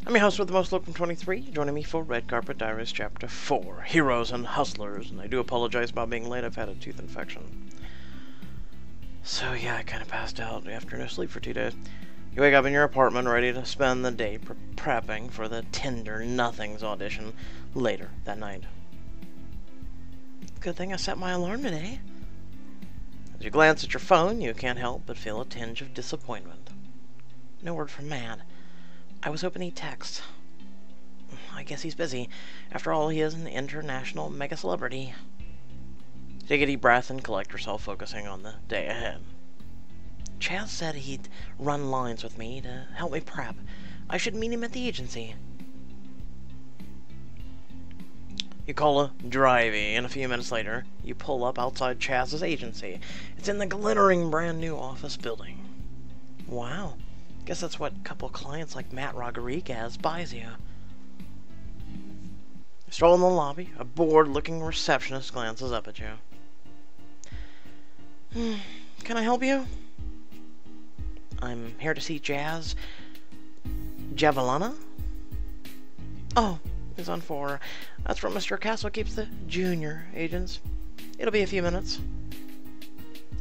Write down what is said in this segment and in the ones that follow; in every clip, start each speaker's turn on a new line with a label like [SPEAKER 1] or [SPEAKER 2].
[SPEAKER 1] I'm your host with the most look from 23, joining me for Red Carpet Diaries Chapter 4, Heroes and Hustlers, and I do apologize about being late. I've had a tooth infection. So yeah, I kind of passed out after no sleep for 2 days. You wake up in your apartment ready to spend the day prepping for the Tinder Nothings audition later that night. Good thing I set my alarm today. As you glance at your phone, you can't help but feel a tinge of disappointment. No word from Matt. I was hoping he'd text. I guess he's busy. After all, he is an international mega celebrity. Take a deep breath and collect yourself, focusing on the day ahead. Chaz said he'd run lines with me to help me prep. I should meet him at the agency. You call a drivey, and a few minutes later, you pull up outside Chaz's agency. It's in the glittering brand new office building. Wow. Guess that's what a couple clients like Matt Rodriguez buys you. You stroll in the lobby. A bored-looking receptionist glances up at you. Can I help you? I'm here to see Jazz Javelana. Oh, he's on 4. That's where Mr. Castle keeps the junior agents. It'll be a few minutes.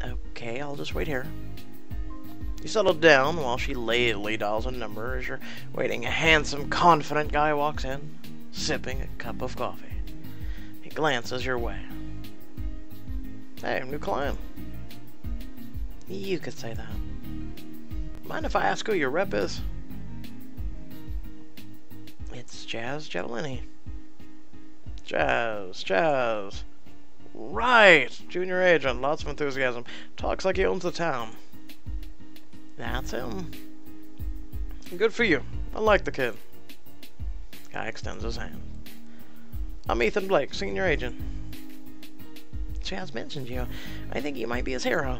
[SPEAKER 1] Okay, I'll just wait here. You settle down while she lazily dials a number. As you're waiting, a handsome, confident guy walks in, sipping a cup of coffee. He glances your way. Hey, new client. You could say that. Mind if I ask who your rep is? It's Jazz Javelini. Jazz. Right! Junior agent, lots of enthusiasm. Talks like he owns the town. That's him. Good for you. I like the kid. Guy extends his hand. I'm Ethan Blake, senior agent. Chaz mentioned you. I think you might be his hero.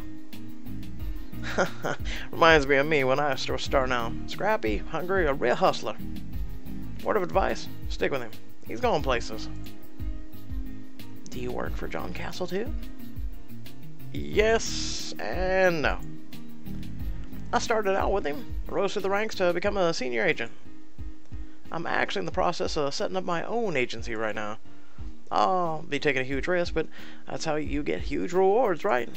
[SPEAKER 1] Reminds me of me when I was starting out. Scrappy, hungry, a real hustler. Word of advice, stick with him. He's going places. Do you work for John Castle too? Yes and no. I started out with him, rose through the ranks to become a senior agent. I'm actually in the process of setting up my own agency right now. I'll be taking a huge risk, but that's how you get huge rewards, right?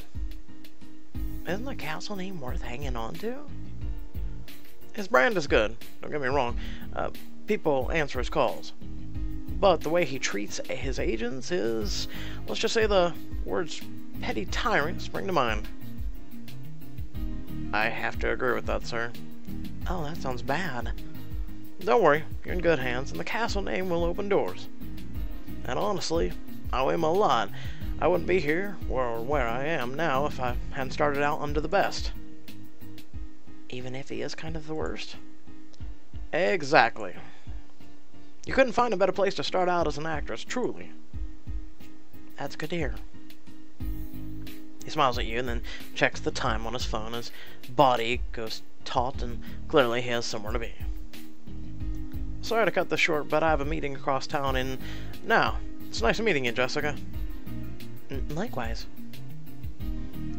[SPEAKER 1] Isn't the Castle name worth hanging on to? His brand is good, don't get me wrong. People answer his calls. But the way he treats his agents is, let's just say the words petty tyrant spring to mind. I have to agree with that, sir. Oh, that sounds bad. Don't worry, you're in good hands, and the Castle name will open doors. And honestly, I owe him a lot. I wouldn't be here, or where I am now, if I hadn't started out under the best. Even if he is kind of the worst? Exactly. You couldn't find a better place to start out as an actress, truly. That's good to hear. He smiles at you and then checks the time on his phone. His body goes taut and clearly he has somewhere to be. Sorry to cut this short, but I have a meeting across town in now. It's nice meeting you, Jessica. Likewise.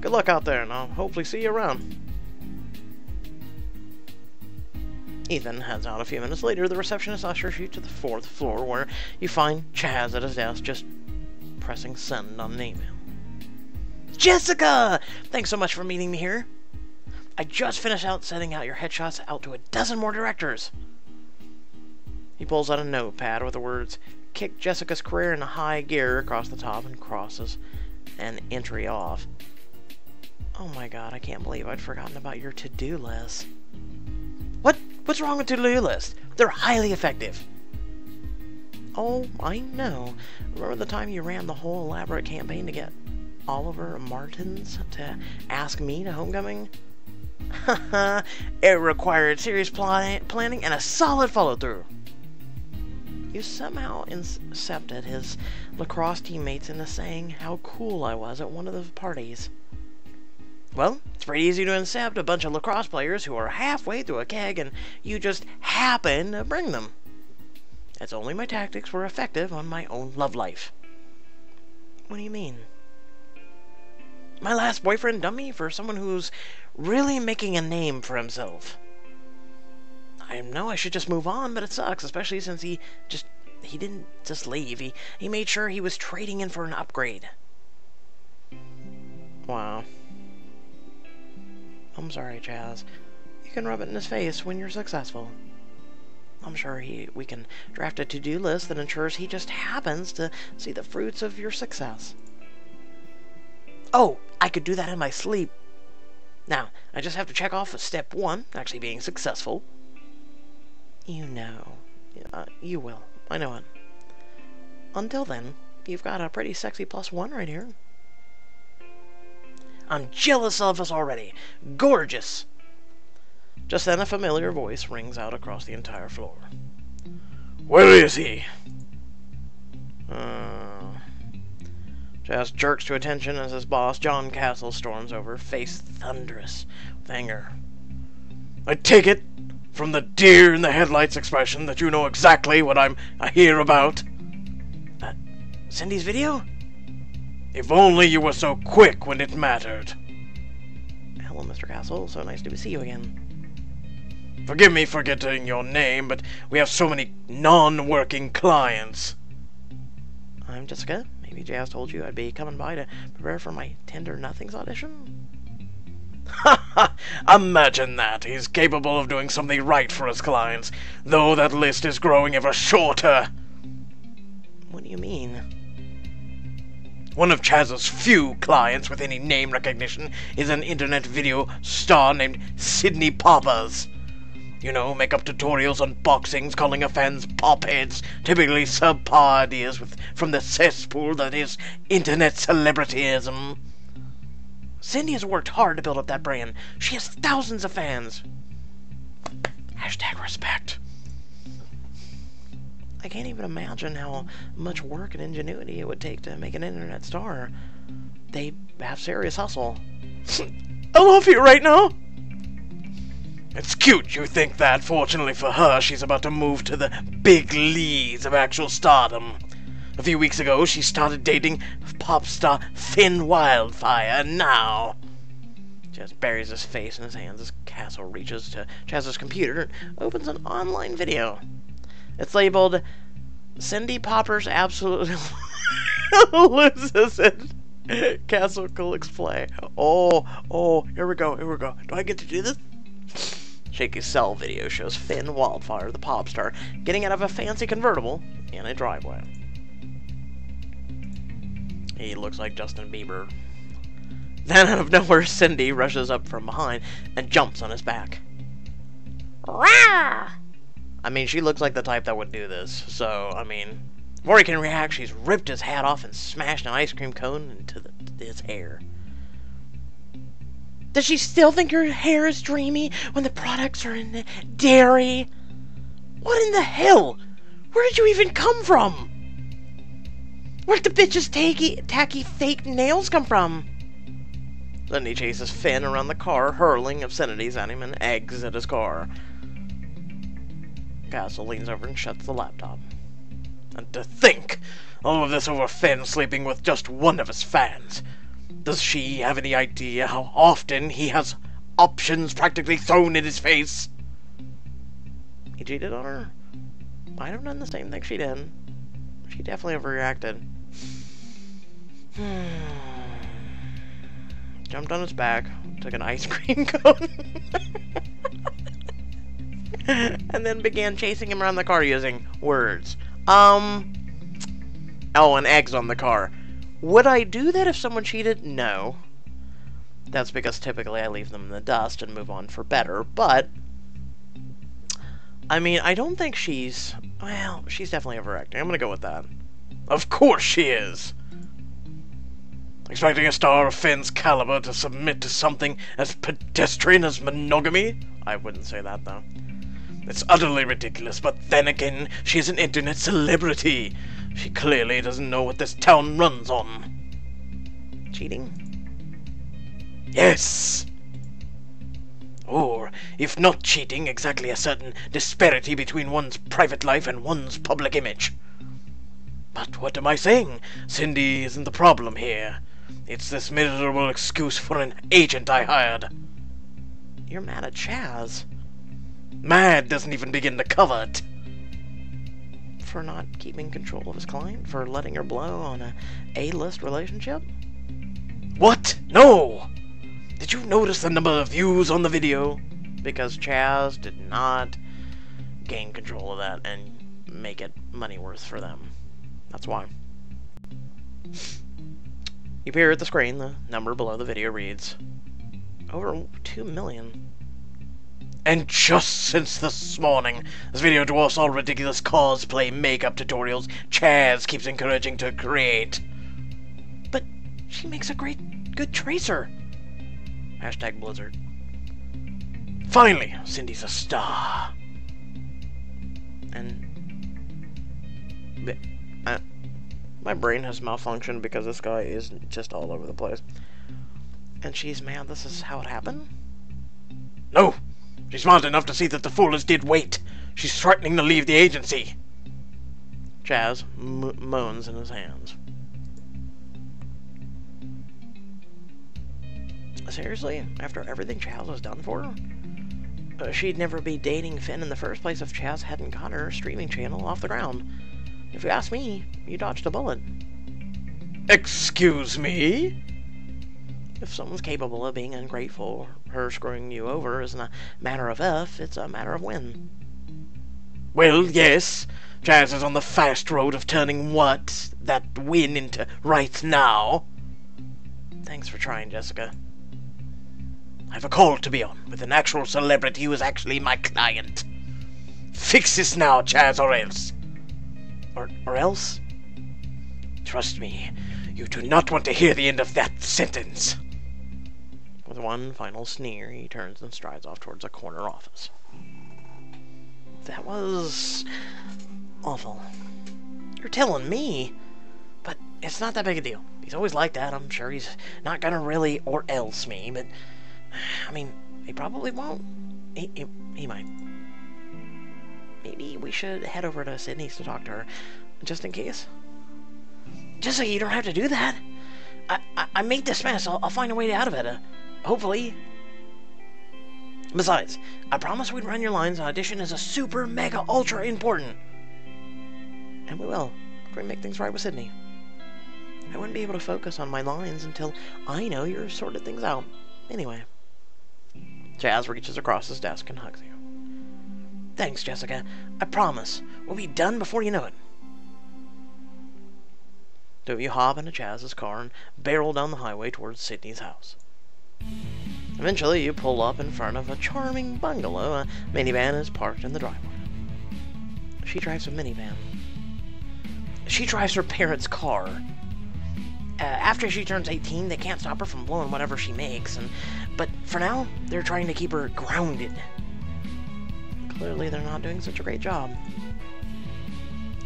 [SPEAKER 1] Good luck out there, and I'll hopefully see you around. Ethan heads out a few minutes later. The receptionist ushers you to the 4th floor, where you find Chaz at his desk just pressing send on an email. Jessica! Thanks so much for meeting me here. I just finished sending out your headshots out to a dozen more directors. He pulls out a notepad with the words, kick Jessica's career into high gear across the top and crosses an entry off. Oh my god, I can't believe I'd forgotten about your to-do list. What's wrong with to-do lists? They're highly effective. Oh, I know. Remember the time you ran the whole elaborate campaign to get Oliver Martins to ask me to homecoming? It required serious planning and a solid follow-through. You somehow incepted his lacrosse teammates into saying how cool I was at one of the parties. Well, it's pretty easy to incept a bunch of lacrosse players who are halfway through a keg and you just happen to bring them. It's only my tactics were effective on my own love life. What do you mean? My last boyfriend dumped me for someone who's really making a name for himself. I know I should just move on, but it sucks, especially since he didn't just leave. He made sure he was trading in for an upgrade. Wow. I'm sorry, Chaz. You can rub it in his face when you're successful. I'm sure we can draft a to-do list that ensures he just happens to see the fruits of your success. Oh, I could do that in my sleep. Now, I just have to check off step 1, actually being successful. You know. You will. I know it. Until then, you've got a pretty sexy +1 right here. I'm jealous of us already. Gorgeous. Just then a familiar voice rings out across the entire floor. Where is he? Jazz jerks to attention as his boss, John Castle, storms over, face thunderous with anger. I take it from the deer in the headlights expression that you know exactly what I'm here about. Cindy's video? If only you were so quick when it mattered. Hello, Mr. Castle. So nice to see you again. Forgive me for forgetting your name, but we have so many non-working clients. I'm Jessica. Maybe Jazz told you I'd be coming by to prepare for my Tender Nothings audition? Ha ha! Imagine that! He's capable of doing something right for his clients, though that list is growing ever shorter. What do you mean? One of Chaz's few clients with any name recognition is an internet video star named Sydney Poppers. You know, makeup tutorials, unboxings, calling her fans popheads, typically subpar ideas from the cesspool that is internet celebrityism. Cindy has worked hard to build up that brand. She has thousands of fans. #respect. I can't even imagine how much work and ingenuity it would take to make an internet star. They have serious hustle. I love you right now! It's cute you think that. Fortunately for her, she's about to move to the big leagues of actual stardom. A few weeks ago, she started dating pop star Finn Wildfire, and now... Chaz buries his face in his hands as Castle reaches to Chaz's computer and opens an online video. It's labeled, Cindy Poppers absolutely loses it. Castle clicks play. Oh, here we go. Do I get to do this? Shaky Cell video shows Finn Wildfire, the pop star, getting out of a fancy convertible in a driveway. He looks like Justin Bieber. Then out of nowhere, Cindy rushes up from behind and jumps on his back. Rah! I mean, she looks like the type that would do this, so, I mean, before he can react, she's ripped his hat off and smashed an ice cream cone into his hair. Does she still think your hair is dreamy when the products are in the dairy? What in the hell? Where did you even come from? Where'd the bitch's tacky fake nails come from? Then he chases Finn around the car, hurling obscenities at him and eggs at his car. Castle leans over and shuts the laptop. And to think, all of this over Finn sleeping with just one of his fans. Does she have any idea how often he has options practically thrown in his face? He cheated on her? I'd have done the same thing she did. She definitely overreacted. Jumped on his back, took an ice cream cone, and then began chasing him around the car using words. Oh, and eggs on the car. Would I do that if someone cheated? No. That's because typically I leave them in the dust and move on for better, but... I mean, I don't think she's... Well, she's definitely overacting. I'm gonna go with that. Of course she is! Expecting a star of Finn's caliber to submit to something as pedestrian as monogamy? I wouldn't say that, though. It's utterly ridiculous, but then again, she's an internet celebrity. She clearly doesn't know what this town runs on. Cheating? Yes! Or, if not cheating, exactly a certain disparity between one's private life and one's public image. But what am I saying? Cindy isn't the problem here. It's this miserable excuse for an agent I hired. You're mad at Chaz. Mad doesn't even begin to cover it. For not keeping control of his client? For letting her blow on a A-list relationship? What? No! Did you notice the number of views on the video? Because Chaz did not gain control of that and make it money worth for them. That's why. You peer at the screen, the number below the video reads over 2 million. And just since this morning, this video dwarfs all ridiculous cosplay makeup tutorials Chaz keeps encouraging to create. But she makes a good tracer. Hashtag Blizzard. Finally, Cindy's a star. And my brain has malfunctioned because this guy is just all over the place. And she's mad this is how it happened? No! She's smart enough to see that the fool is dead weight. She's threatening to leave the agency. Chaz moans in his hands. Seriously? After everything Chaz has done for her? She'd never be dating Finn in the first place if Chaz hadn't got her streaming channel off the ground. If you ask me, you dodged a bullet. Excuse me? If someone's capable of being ungrateful, her screwing you over isn't a matter of if, it's a matter of when. Well, yes. Chaz is on the fast road of turning that win into right now. Thanks for trying, Jessica. I have a call to be on with an actual celebrity who is actually my client. Fix this now, Chaz, or else. Or else? Trust me, you do not want to hear the end of that sentence. With one final sneer, he turns and strides off towards a corner office. That was awful. You're telling me, but it's not that big a deal. He's always like that. I'm sure he's not gonna really or else me, but I mean, he probably won't. He might. Maybe we should head over to Sydney's to talk to her, just in case. Just so you don't have to do that. I made this mess. I'll find a way out of it. Hopefully. Besides, I promise we'd run your lines. Audition is a super mega ultra important. And we will, if we make things right with Sydney. I wouldn't be able to focus on my lines until I know you're sorted things out. Anyway. Chaz reaches across his desk and hugs you. Thanks, Jessica. I promise. We'll be done before you know it. Two of you hop into Chaz's car and barrel down the highway towards Sydney's house. Eventually, you pull up in front of a charming bungalow. A minivan is parked in the driveway. She drives a minivan. She drives her parents' car. After she turns 18, they can't stop her from blowing whatever she makes. But for now, they're trying to keep her grounded. Clearly, they're not doing such a great job.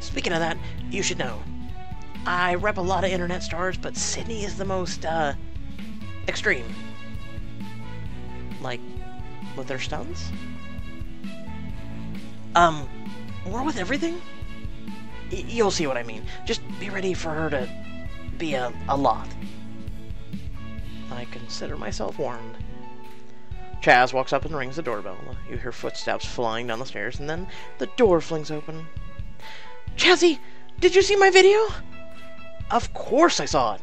[SPEAKER 1] Speaking of that, you should know. I rep a lot of internet stars, but Sydney is the most, extreme. Like, with their stunts? More with everything? You'll see what I mean. Just be ready for her to be a lot. I consider myself warned. Chaz walks up and rings the doorbell. You hear footsteps flying down the stairs, and then the door flings open. Chazzy, did you see my video? Of course I saw it.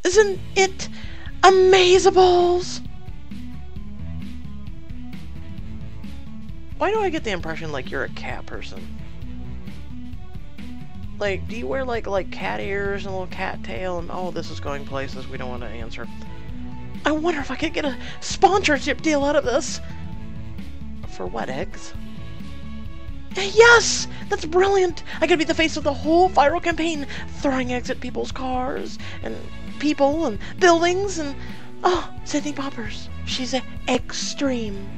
[SPEAKER 1] Isn't it amazeballs? Why do I get the impression like you're a cat person? Like, do you wear like cat ears and a little cat tail and oh, this is going places we don't want to answer. I wonder if I could get a sponsorship deal out of this. For what, eggs? Yes! That's brilliant! I could be the face of the whole viral campaign, throwing eggs at people's cars, and people, and buildings, and... Oh, Sydney Poppers. She's extreme.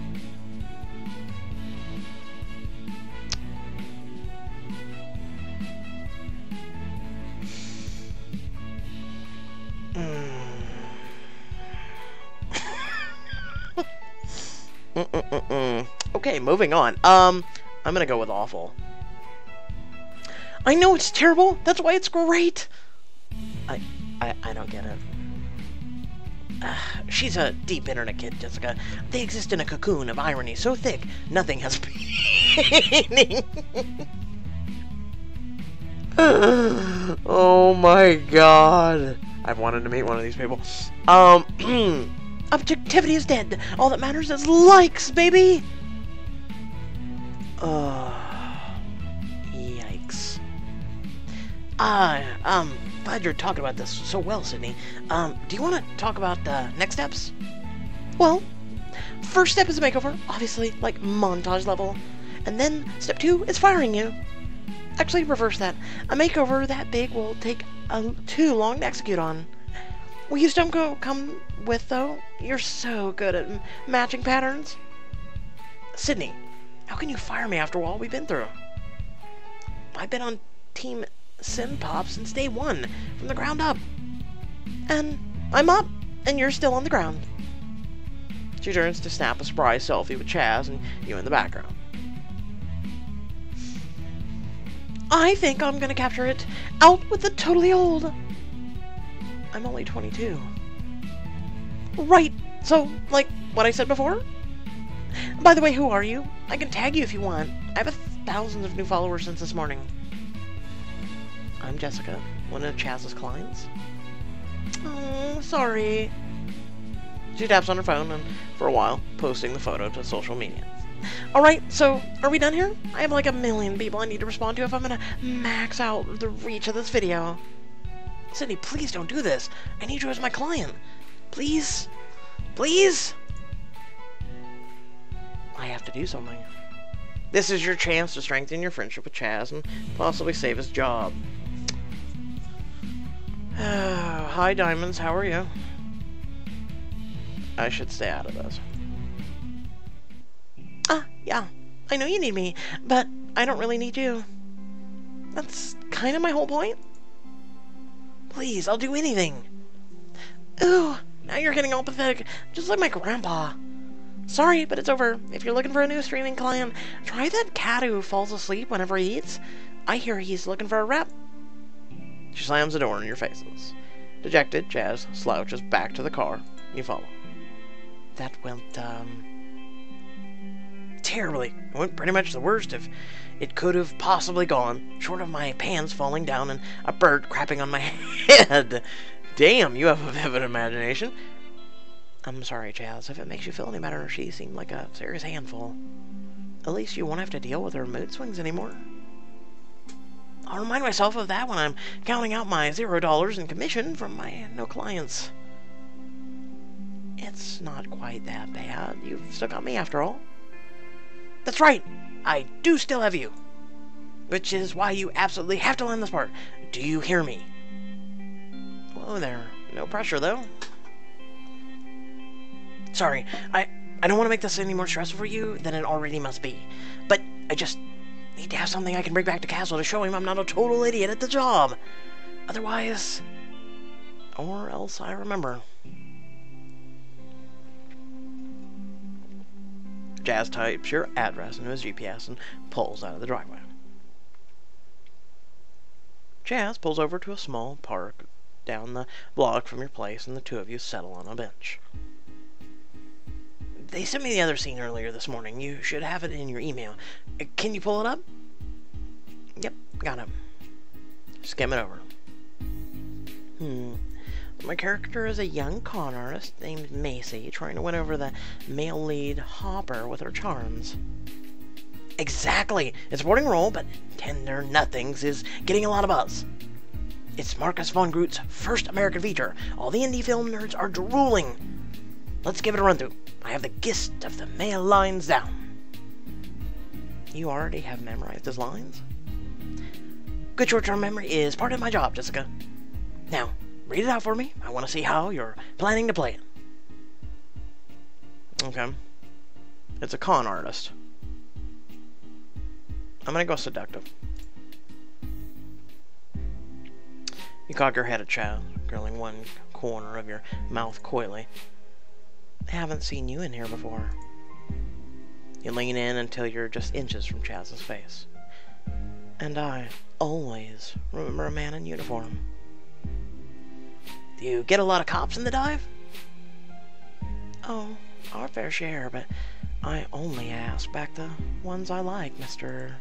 [SPEAKER 1] Okay, moving on. I'm gonna go with awful. I know it's terrible. That's why it's great. I don't get it. She's a deep internet kid, Jessica. They exist in a cocoon of irony so thick, nothing has meaning. Oh my god. I've wanted to meet one of these people. Objectivity is dead. All that matters is likes, baby. Yikes. Glad you're talking about this so well, Sydney. Do you want to talk about next steps? Well, first step is a makeover, obviously, like montage level. And then step 2 is firing you. Actually, reverse that. A makeover that big will take too long to execute on. Will you still come with, though? You're so good at matching patterns. Sydney, how can you fire me after all we've been through? I've been on Team Synpop since day 1, from the ground up. And I'm up, and you're still on the ground. She turns to snap a surprise selfie with Chaz and you in the background. I think I'm gonna capture it out with the totally old. I'm only 22. Right, so, like what I said before? By the way, who are you? I can tag you if you want. I have thousands of new followers since this morning. I'm Jessica, one of Chaz's clients. Oh, sorry. She taps on her phone and, for a while, posting the photo to social media. Alright, so, are we done here? I have like 1 million people I need to respond to if I'm gonna max out the reach of this video. Sydney, please don't do this. I need you as my client. Please? Please? I have to do something. This is your chance to strengthen your friendship with Chaz and possibly save his job. Hi, Diamonds. How are you? I should stay out of this. Yeah. I know you need me, but I don't really need you. That's kind of my whole point. Please, I'll do anything. Ooh, now you're getting all pathetic, just like my grandpa. Sorry, but it's over. If you're looking for a new streaming client, try that cat who falls asleep whenever he eats. I hear he's looking for a rep. She slams the door in your faces. Dejected, Chaz slouches back to the car. You follow. That went, terribly. It went pretty much the worst if it could have possibly gone, short of my pants falling down and a bird crapping on my head. Damn, you have a vivid imagination. I'm sorry, Chaz, if it makes you feel any better. She seemed like a serious handful. At least you won't have to deal with her mood swings anymore. I'll remind myself of that when I'm counting out my $0 in commission from my no clients. It's not quite that bad. You've still got me after all. That's right. I do still have you. Which is why you absolutely have to learn this part. Do you hear me? Whoa there. No pressure, though. Sorry, I don't want to make this any more stressful for you than it already must be. But I just need to have something I can bring back to Castle to show him I'm not a total idiot at the job. Otherwise... Or else I remember. Chaz types your address into his GPS and pulls out of the driveway. Chaz pulls over to a small park down the block from your place, and the two of you settle on a bench. They sent me the other scene earlier this morning. You should have it in your email. Can you pull it up? Yep, got it. Skim it over. My character is a young con artist named Macy, trying to win over the male lead Hopper with her charms. Exactly! It's a supporting role, but Tender Nothings is getting a lot of buzz. It's Marcus von Groot's first American feature. All the indie film nerds are drooling. Let's give it a run-through. I have the gist of the male lines down. You already have memorized his lines? Good short-term memory is part of my job, Jessica. Now, read it out for me. I want to see how you're planning to play it. Okay. It's a con artist. I'm gonna go seductive. You cock your head at Chaz, curling one corner of your mouth coyly. I haven't seen you in here before. You lean in until you're just inches from Chaz's face. And I always remember a man in uniform. Do you get a lot of cops in the dive? Oh, our fair share, but I only ask back the ones I like, Mr.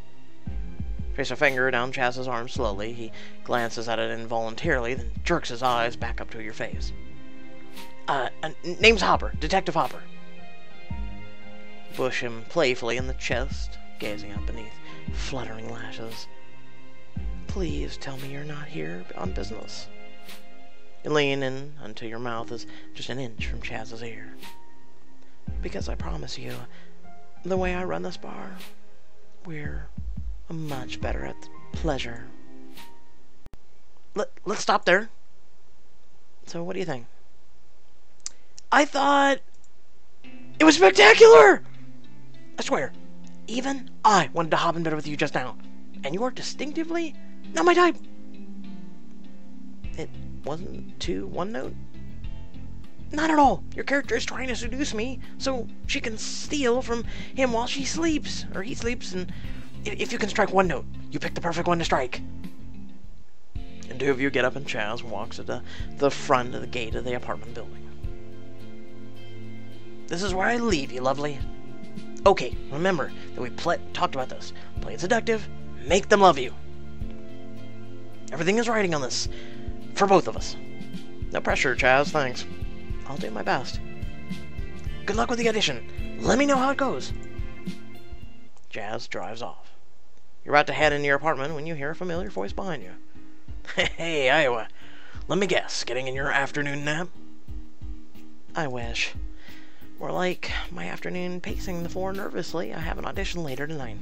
[SPEAKER 1] Trace a finger down Chaz's arm slowly. He glances at it involuntarily, then jerks his eyes back up to your face. Name's Hopper. Detective Hopper. Push him playfully in the chest, gazing up beneath fluttering lashes. Please tell me you're not here on business. You lean in until your mouth is just an inch from Chaz's ear. Because I promise you, the way I run this bar, we're much better at pleasure. Let's stop there. So what do you think? I thought it was spectacular! I swear, even I wanted to hop in bed with you just now. And you are distinctively not my type. It wasn't too one note? Not at all. Your character is trying to seduce me so she can steal from him while she sleeps. Or he sleeps, and if you can strike one note, you pick the perfect one to strike. And two of you get up and Chaz walks to the front of the gate of the apartment building. This is where I leave you, lovely. Okay, remember that we talked about this. Play it seductive, make them love you. Everything is writing on this. For both of us. No pressure, Chaz, thanks. I'll do my best. Good luck with the audition. Let me know how it goes. Chaz drives off. You're about to head into your apartment when you hear a familiar voice behind you. Hey, Iowa. Let me guess, getting in your afternoon nap? I wish. More like my afternoon pacing the floor nervously. I have an audition later tonight.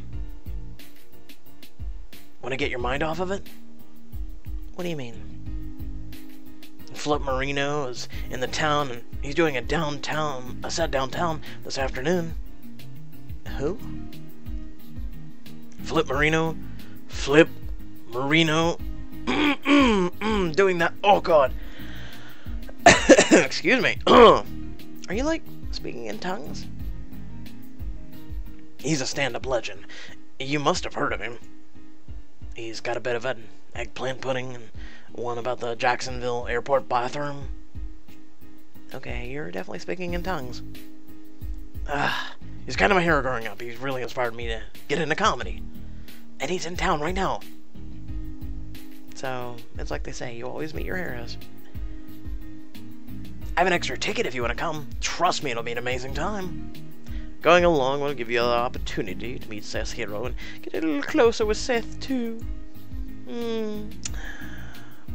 [SPEAKER 1] Want to get your mind off of it? What do you mean? Flip Marino is in the town, and he's doing a set downtown this afternoon. Who? Flip Marino. Doing that. Oh, God. Excuse me. Are you, like, speaking in tongues? He's a stand-up legend. You must have heard of him. He's got a bit of an eggplant pudding and one about the Jacksonville airport bathroom. Okay, you're definitely speaking in tongues. He's kind of my hero growing up. He's really inspired me to get into comedy. And he's in town right now. So, it's like they say, you always meet your heroes. I have an extra ticket if you want to come. Trust me, it'll be an amazing time. Going along will give you the opportunity to meet Seth's hero and get a little closer with Seth, too.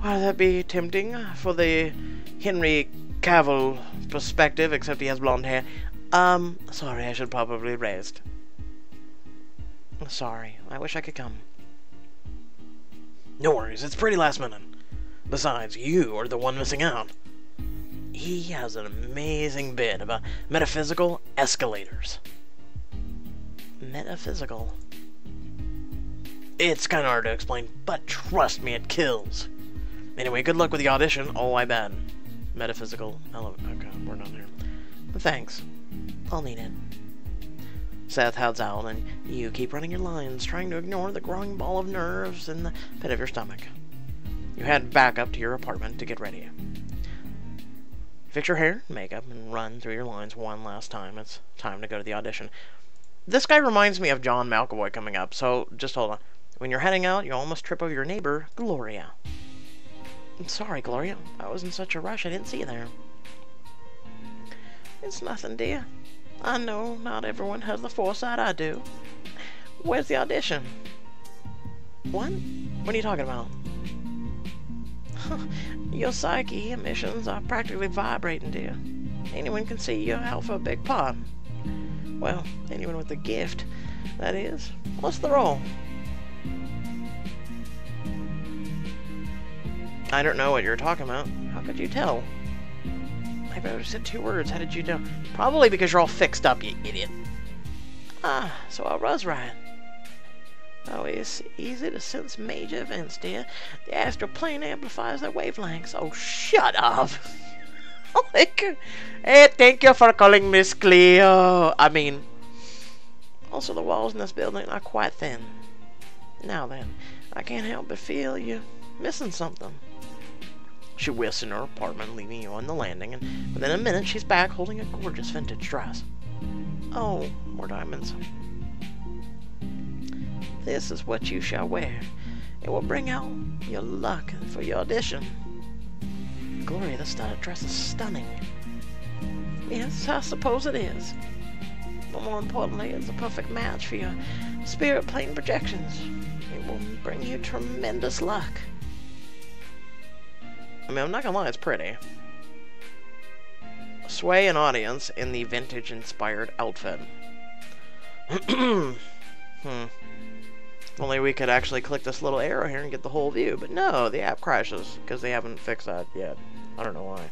[SPEAKER 1] While that be tempting for the Henry Cavill perspective, except he has blonde hair. Sorry, I should probably rest. Sorry, I wish I could come. No worries, it's pretty last minute. Besides, you are the one missing out. He has an amazing bit about metaphysical escalators. Metaphysical? It's kind of hard to explain, but trust me, it kills. Anyway, good luck with the audition. Oh, I bet. Metaphysical. Okay, we're not here. But thanks. I'll need it. Seth heads out, and you keep running your lines, trying to ignore the growing ball of nerves in the pit of your stomach. You head back up to your apartment to get ready. Fix your hair, makeup, and run through your lines one last time. It's time to go to the audition. This guy reminds me of John Malkovich coming up, so just hold on. When you're heading out, you almost trip over your neighbor, Gloria. I'm sorry, Gloria. I was in such a rush I didn't see you there. It's nothing, dear. I know not everyone has the foresight I do. Where's the audition? What? What are you talking about? Your psyche emissions are practically vibrating, dear. Anyone can see you're out for a big part. Well, anyone with a gift, that is. What's the role? I don't know what you're talking about. How could you tell? I better said 2 words. How did you know? Probably because you're all fixed up, you idiot. Ah, so I was right. Oh, it's easy to sense major events, dear. The astral plane amplifies their wavelengths. Oh, shut up. Hey, thank you for calling Miss Cleo. I mean, also the walls in this building are quite thin. Now then, I can't help but feel you're missing something. She whisks in her apartment, leaving you on the landing, and within a minute she's back holding a gorgeous vintage dress. Oh, more diamonds. This is what you shall wear. It will bring out your luck for your audition. Gloria, the studded dress is stunning. Yes, I suppose it is. But more importantly, it's a perfect match for your spirit plane projections. It will bring you tremendous luck. I mean, I'm not gonna lie, it's pretty. Sway an audience in the vintage-inspired outfit. Only we could actually click this little arrow here and get the whole view, but no, the app crashes because they haven't fixed that yet. I don't know why.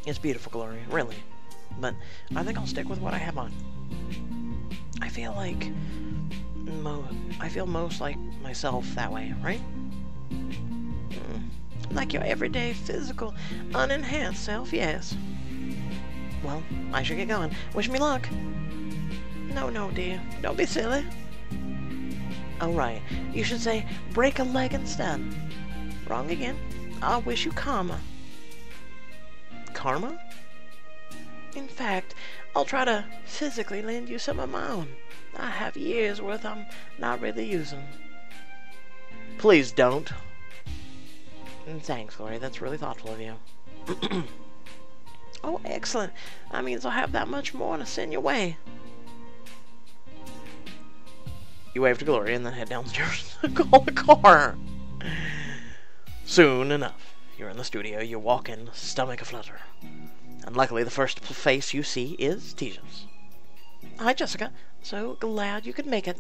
[SPEAKER 1] It's beautiful, Gloria, really. But I think I'll stick with what I have on. I feel like most like myself that way, right? Like your everyday, physical, unenhanced self, yes. Well, I should get going. Wish me luck. No, dear. Don't be silly. Oh, right. You should say, break a leg instead. Wrong again. I'll wish you karma. Karma? In fact, I'll try to physically lend you some of my own. I have years worth I'm not really using. Please don't. Thanks, Gloria. That's really thoughtful of you. Oh, excellent. That means I'll have that much more to send your way. You wave to Gloria and then head downstairs to call a car. Soon enough, you're in the studio. You walk in, stomach aflutter. And luckily, the first face you see is Tisha's. Hi, Jessica. So glad you could make it.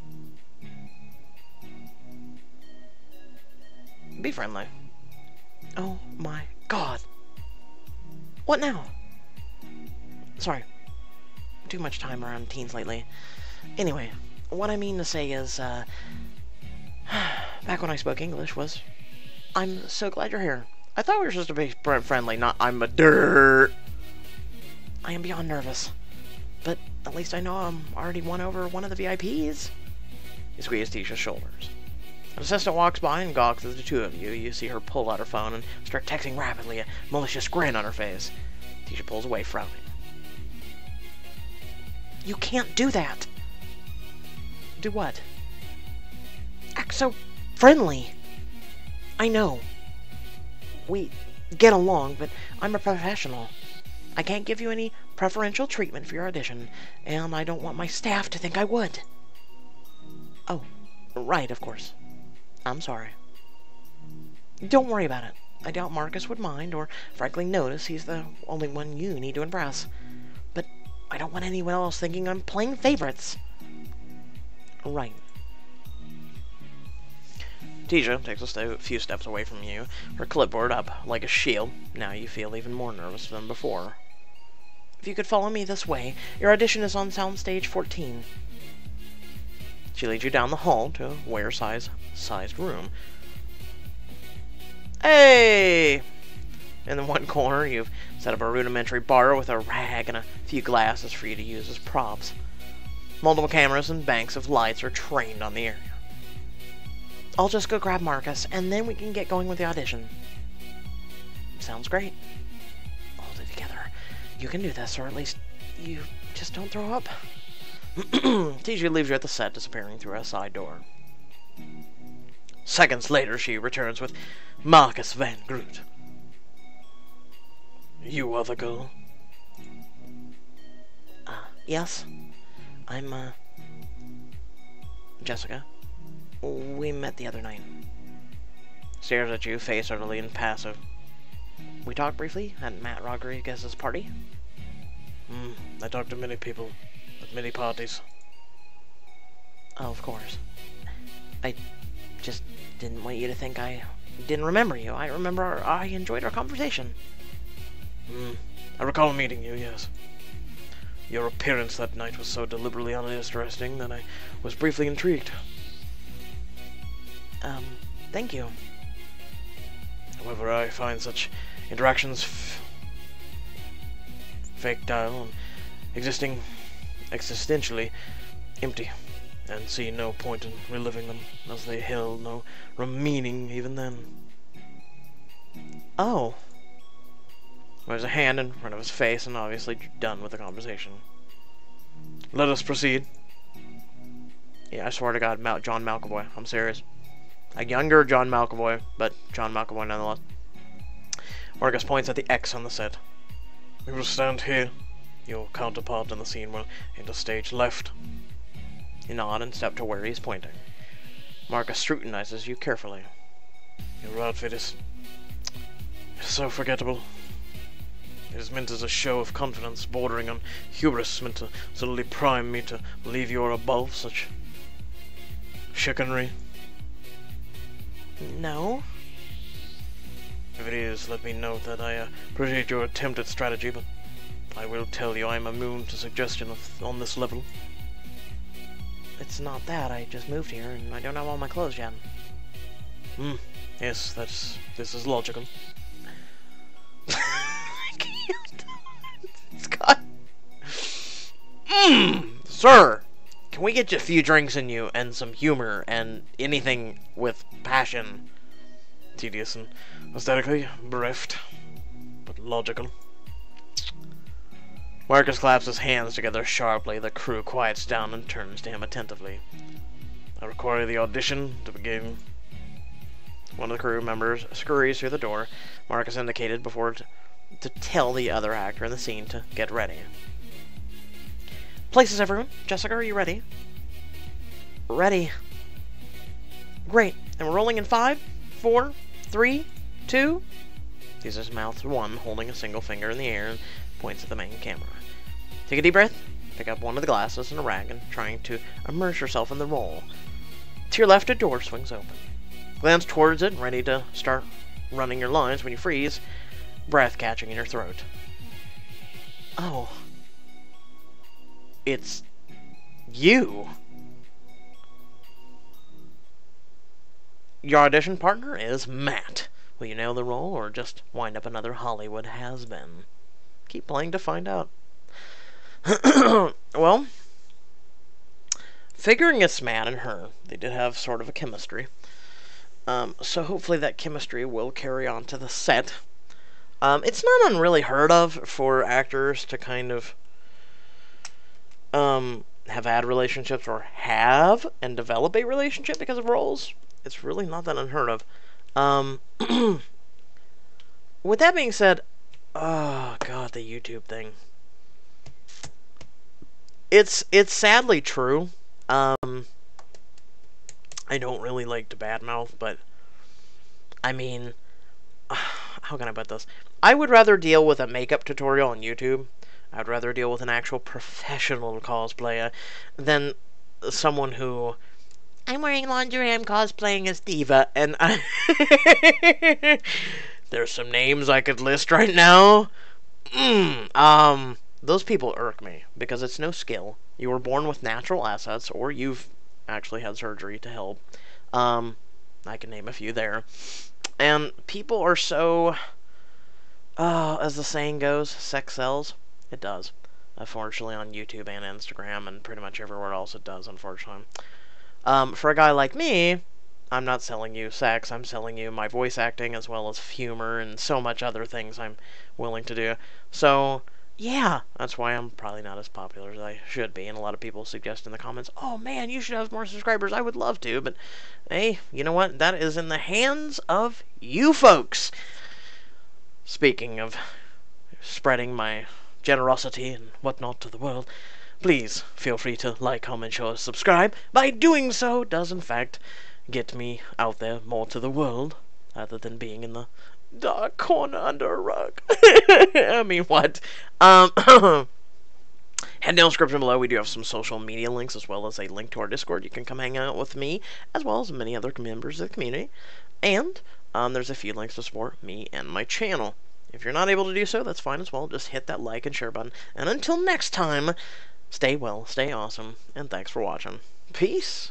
[SPEAKER 1] Be friendly. Oh my God. What now? Sorry. Too much time around teens lately. Anyway, what I mean to say is, back when I spoke English was, I'm so glad you're here. I thought we were supposed to be friendly, not I'm a dirt. I am beyond nervous. But at least I know I'm already won over one of the VIPs. You squeeze Tisha's shoulders. An assistant walks by and gawks at the two of you. You see her pull out her phone and start texting rapidly, a malicious grin on her face. Tisha pulls away, frowning. You can't do that! Do what? Act so friendly! I know. We get along, but I'm a professional. I can't give you any preferential treatment for your audition, and I don't want my staff to think I would. Oh, right, of course. I'm sorry. Don't worry about it. I doubt Marcus would mind, or frankly notice he's the only one you need to impress. But I don't want anyone else thinking I'm playing favorites. Right. Tisha takes a few steps away from you, her clipboard up like a shield. Now you feel even more nervous than before. If you could follow me this way, your audition is on soundstage 14. She leads you down the hall to a wear-sized room. Hey! In the one corner, you've set up a rudimentary bar with a rag and a few glasses for you to use as props. Multiple cameras and banks of lights are trained on the area. I'll just go grab Marcus, and then we can get going with the audition. Sounds great. Hold it together. You can do this, or at least you just don't throw up. Tisha leaves you at the set, disappearing through a side door. Seconds later, she returns with Marcus Van Groot. You are the girl? Yes. I'm, Jessica. We met the other night. Stares at you, face utterly impassive. We talked briefly at Matt Rodriguez's party. I talked to many people at many parties. Oh, of course. I just didn't want you to think I didn't remember you. I remember I enjoyed our conversation. I recall meeting you, yes. Your appearance that night was so deliberately uninteresting that I was briefly intrigued. Thank you. However, I find such interactions factile and existentially empty. and see no point in reliving them, as they held no meaning even then.
[SPEAKER 2] Oh.
[SPEAKER 1] There's a hand in front of his face, and obviously done with the conversation. Let us proceed. Yeah, I swear to God, John McAvoy. I'm serious. A younger John McAvoy, but John McAvoy nonetheless. Marcus points at the X on the set. We will stand here. Your counterpart in the scene will enter stage left. You nod and step to where he's pointing. Marcus scrutinizes you carefully. Your outfit is so forgettable. It is meant as a show of confidence, bordering on hubris, meant to suddenly prime me to believe you are above such chicanery.
[SPEAKER 2] No.
[SPEAKER 1] If it is, let me note that I appreciate your attempt at strategy, but I will tell you I am immune to suggestion on this level.
[SPEAKER 2] It's not that. I just moved here, and I don't have all my clothes yet.
[SPEAKER 1] Yes, this is logical.
[SPEAKER 2] I can't. Scott.
[SPEAKER 1] Sir! Can we get you a few drinks in you, and some humor, and anything with passion? Tedious and aesthetically bereft, but logical. Marcus claps his hands together sharply. The crew quiets down and turns to him attentively. I require the audition to begin. One of the crew members scurries through the door Marcus indicated before to tell the other actor in the scene to get ready.
[SPEAKER 2] Places, everyone. Jessica, are you ready?
[SPEAKER 1] Ready.
[SPEAKER 2] Great. And we're rolling in 5, 4, 3, 2.
[SPEAKER 1] He uses his mouth to 1, holding a single finger in the air and points at the main camera. Take a deep breath, pick up one of the glasses and a rag, and trying to immerse yourself in the role. To your left, a door swings open. Glance towards it, ready to start running your lines when you freeze, breath catching in your throat.
[SPEAKER 2] Oh.
[SPEAKER 1] It's you. Your audition partner is Matt. Will you nail the role or just wind up another Hollywood has-been? Keep playing to find out. Well, figuring it's Matt and her, they did have sort of a chemistry. So hopefully that chemistry will carry on to the set. It's not unreally heard of for actors to kind of have had relationships or have and develop a relationship because of roles. It's really not that unheard of. With that being said, oh god, the YouTube thing. It's sadly true. I don't really like to badmouth, but I mean, how can I put this? I would rather deal with a makeup tutorial on YouTube. I'd rather deal with an actual professional cosplayer than someone who, I'm wearing lingerie, I'm cosplaying as Diva, and there's some names I could list right now. Those people irk me, because it's no skill. You were born with natural assets, or you've actually had surgery to help. I can name a few there. And people are so, as the saying goes, sex sells. It does. Unfortunately, on YouTube and Instagram, and pretty much everywhere else it does, unfortunately. For a guy like me, I'm not selling you sex, I'm selling you my voice acting, as well as humor, and so much other things I'm willing to do. So, yeah, that's why I'm probably not as popular as I should be, and a lot of people suggest in the comments, oh man, you should have more subscribers. I would love to, but hey, you know what? That is in the hands of you folks. Speaking of spreading my generosity and whatnot to the world, please feel free to like, comment, share, subscribe. By doing so does in fact get me out there more to the world, other than being in the dark corner under a rug. I mean, what? Head down in the description below. We do have some social media links, as well as a link to our Discord. You can come hang out with me, as well as many other members of the community. And there's a few links to support me and my channel. If you're not able to do so, that's fine as well. Just hit that like and share button. And until next time, stay well, stay awesome, and thanks for watching. Peace.